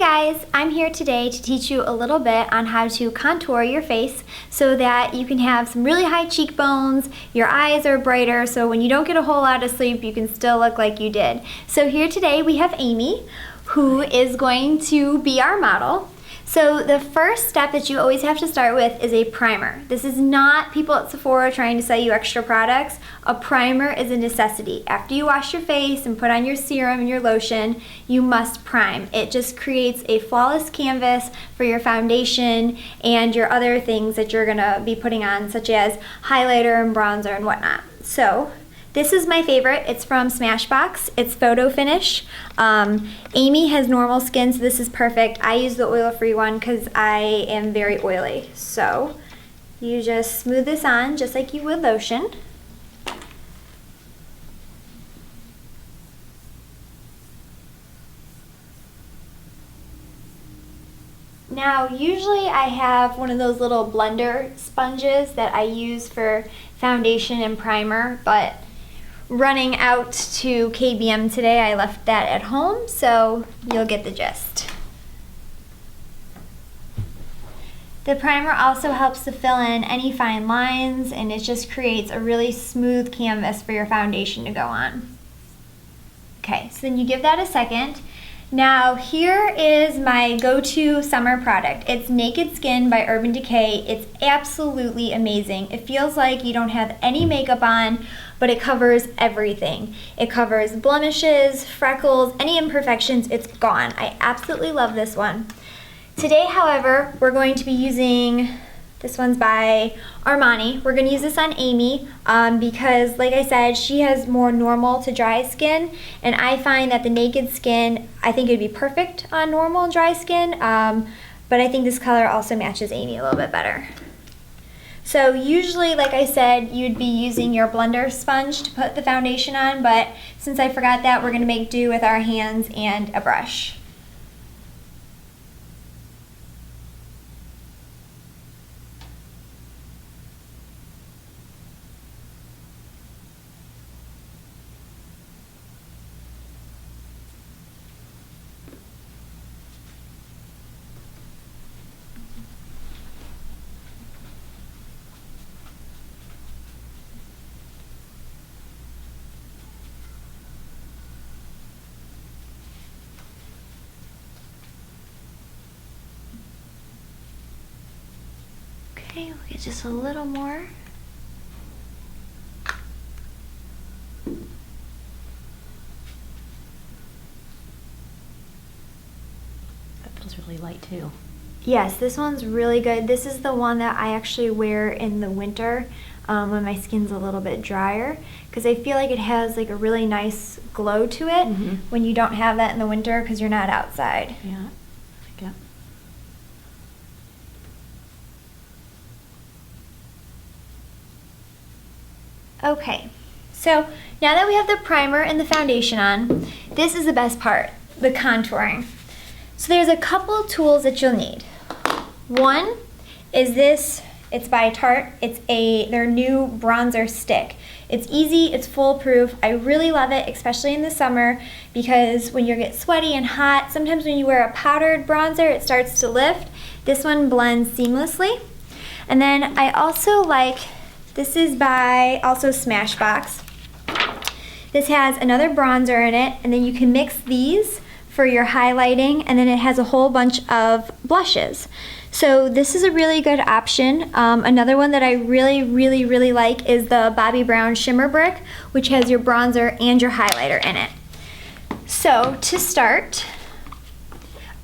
guys, I'm here today to teach you a little bit on how to contour your face so that you can have some really high cheekbones, your eyes are brighter, so when you don't get a whole lot of sleep, you can still look like you did. So here today we have Amy, who is going to be our model. So the first step that you always have to start with is a primer. This is not people at Sephora trying to sell you extra products. A primer is a necessity. After you wash your face and put on your serum and your lotion, you must prime. It just creates a flawless canvas for your foundation and your other things that you're gonna be putting on, such as highlighter and bronzer and whatnot. So this is my favorite. It's from Smashbox. It's Photo Finish. Amy has normal skin, so this is perfect. I use the oil-free one because I am very oily. So you just smooth this on just like you would lotion. Now, usually I have one of those little blender sponges that I use for foundation and primer, but running out to KBM today, I left that at home, so you'll get the gist. The primer also helps to fill in any fine lines, and it just creates a really smooth canvas for your foundation to go on. Okay, so then you give that a second. Now here is my go-to summer product. It's Naked Skin by Urban Decay. It's absolutely amazing. It feels like you don't have any makeup on, but it covers everything. It covers blemishes, freckles, any imperfections, it's gone. I absolutely love this one. Today, however, we're going to be using, this one's by Armani. We're gonna use this on Amy because, like I said, she has more normal to dry skin, and I find that the Naked Skin, I think it'd be perfect on normal and dry skin, but I think this color also matches Amy a little bit better. So usually, like I said, you'd be using your blender sponge to put the foundation on, but since I forgot that, we're gonna make do with our hands and a brush. Okay, we'll get just a little more. That feels really light too. Yes, this one's really good. This is the one that I actually wear in the winter when my skin's a little bit drier, because I feel like it has like a really nice glow to it when you don't have that in the winter because you're not outside. Yeah, yeah. Okay, so now that we have the primer and the foundation on, this is the best part, the contouring. So there's a couple tools that you'll need. One is this, it's by Tarte. It's their new bronzer stick. It's easy, it's foolproof. I really love it, especially in the summer, because when you get sweaty and hot, sometimes when you wear a powdered bronzer, it starts to lift. This one blends seamlessly. And then I also like, this is by also Smashbox. This has another bronzer in it, and then you can mix these for your highlighting, and then it has a whole bunch of blushes. So this is a really good option. Another one that I really like is the Bobbi Brown Shimmer Brick, which has your bronzer and your highlighter in it. So to start,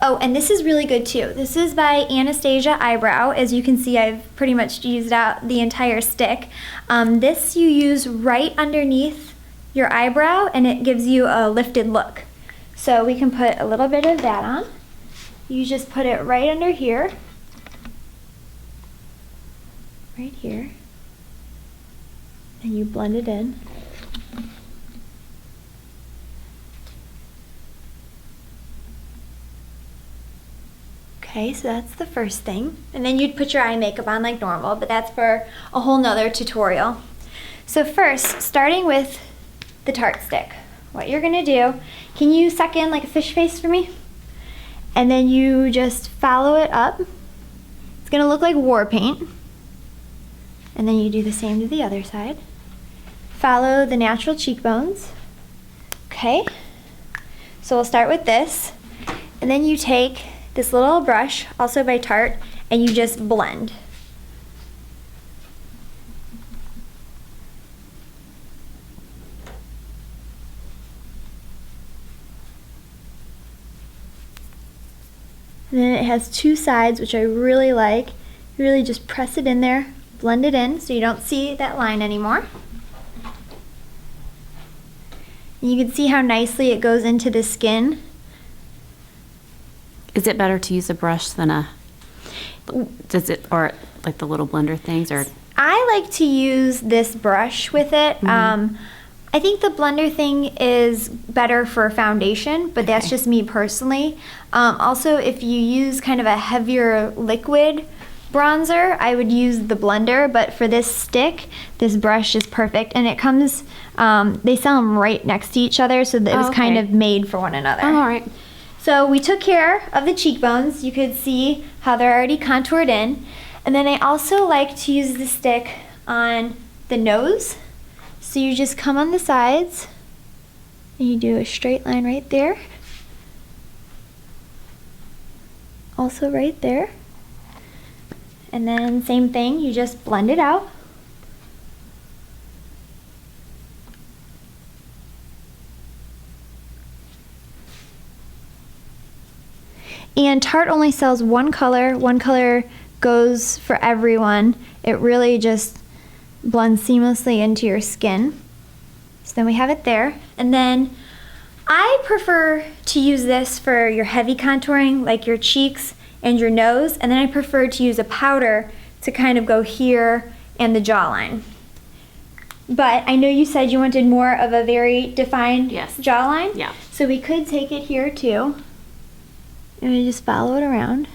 oh, and this is really good too. This is by Anastasia Eyebrow. As you can see, I've pretty much used out the entire stick. This you use right underneath your eyebrow, and it gives you a lifted look. So we can put a little bit of that on. You just put it right under here. Right here. And you blend it in. Okay, so that's the first thing. And then you'd put your eye makeup on like normal, but that's for a whole nother tutorial. So first, starting with the Tarte stick. What you're gonna do, can you suck in like a fish face for me? and then you just follow it up. It's gonna look like war paint. And then you do the same to the other side. Follow the natural cheekbones. Okay, so we'll start with this. And then you take this little brush, also by Tarte, and you just blend. And then it has two sides, which I really like. You really just press it in there, blend it in so you don't see that line anymore. And you can see how nicely it goes into the skin. Is it better to use a brush than or like the little blender things, or? I like to use this brush with it. Mm-hmm. I think the blender thing is better for foundation, but that's Okay. just me personally. Also, if you use kind of a heavier liquid bronzer, I would use the blender, but for this stick, this brush is perfect. And it comes, they sell them right next to each other, so that it was kind okay. of made for one another. Oh, all right. So we took care of the cheekbones. You could see how they're already contoured in. And then I also like to use the stick on the nose. So you just come on the sides and you do a straight line right there. Also right there. And then same thing, you just blend it out. And Tarte only sells one color. One color goes for everyone. It really just blends seamlessly into your skin. So then we have it there. And then I prefer to use this for your heavy contouring, like your cheeks and your nose. And then I prefer to use a powder to kind of go here and the jawline. But I know you said you wanted more of a very defined Yes. jawline. Yeah. So we could take it here too. And we just follow it around.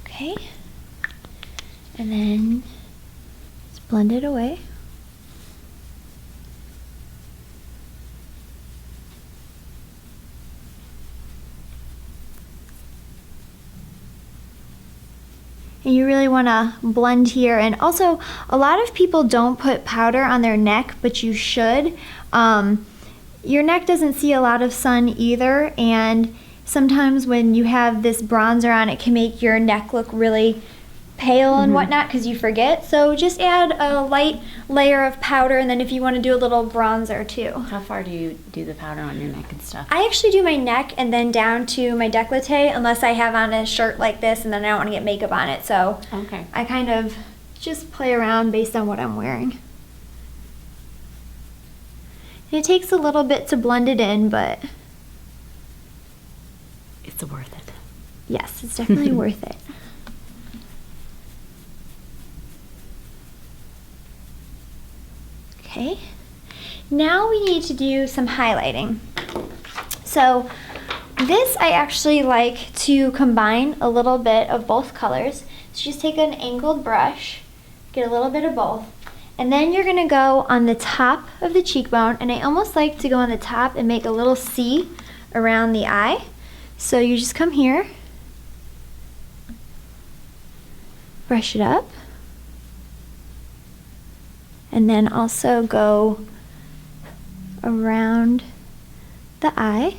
Okay. And then just blend it away. And you really want to blend here. And also, a lot of people don't put powder on their neck, but you should. Your neck doesn't see a lot of sun either, and sometimes when you have this bronzer on, it can make your neck look really pale and whatnot because you forget. So just add a light layer of powder, and then if you want to do a little bronzer too. How far do you do the powder on your neck and stuff? I actually do my neck and then down to my décolleté unless I have on a shirt like this and then I don't want to get makeup on it. So Okay. I kind of just play around based on what I'm wearing. And it takes a little bit to blend it in, but It's worth it. yes, it's definitely worth it. Okay, now we need to do some highlighting. So this I actually like to combine a little bit of both colors. So just take an angled brush, get a little bit of both, and then you're gonna go on the top of the cheekbone, and I almost like to go on the top and make a little C around the eye. So you just come here, brush it up, and then also go around the eye,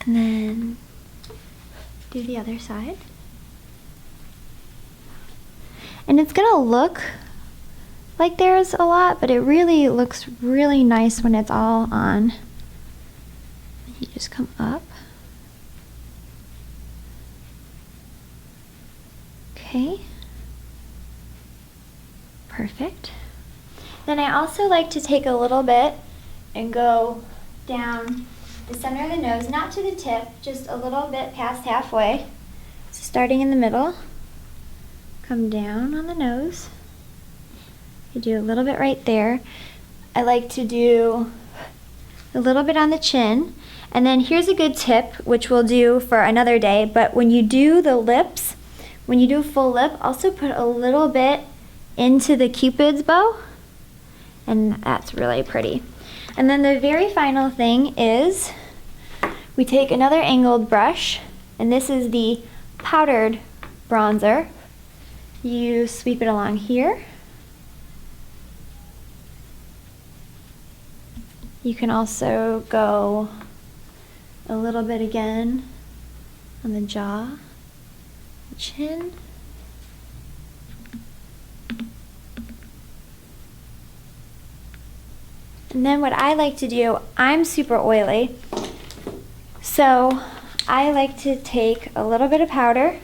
and then do the other side. And it's gonna look like there's a lot, but it really looks really nice when it's all on. You just come up. Okay. Perfect. Then I also like to take a little bit and go down the center of the nose, not to the tip, just a little bit past halfway. So starting in the middle, come down on the nose. You do a little bit right there. I like to do a little bit on the chin. And then here's a good tip, which we'll do for another day, but when you do the lips, when you do a full lip, also put a little bit into the Cupid's bow, and that's really pretty. And then the very final thing is we take another angled brush, and this is the powdered bronzer. You sweep it along here. You can also go a little bit again on the jaw, the chin. And then what I like to do, I'm super oily, so I like to take a little bit of powder.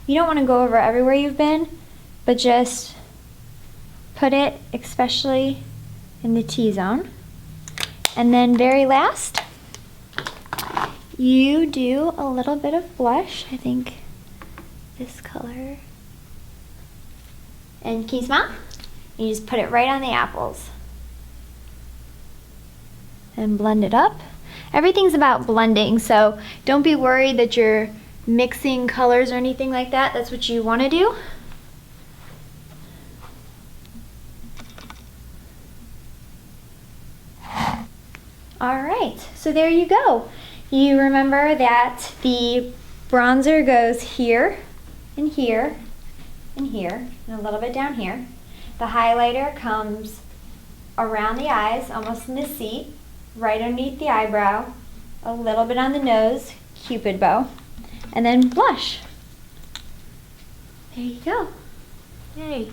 You don't want to go over everywhere you've been, but just put it especially in the T-zone. And then very last, you do a little bit of blush, I think this color. And can you smell? You just put it right on the apples. And blend it up. Everything's about blending, so don't be worried that you're mixing colors or anything like that. That's what you want to do. All right, so there you go. You remember that the bronzer goes here and here and here and a little bit down here. The highlighter comes around the eyes, almost in the seat, right underneath the eyebrow, a little bit on the nose, Cupid bow, and then blush. There you go. Yay.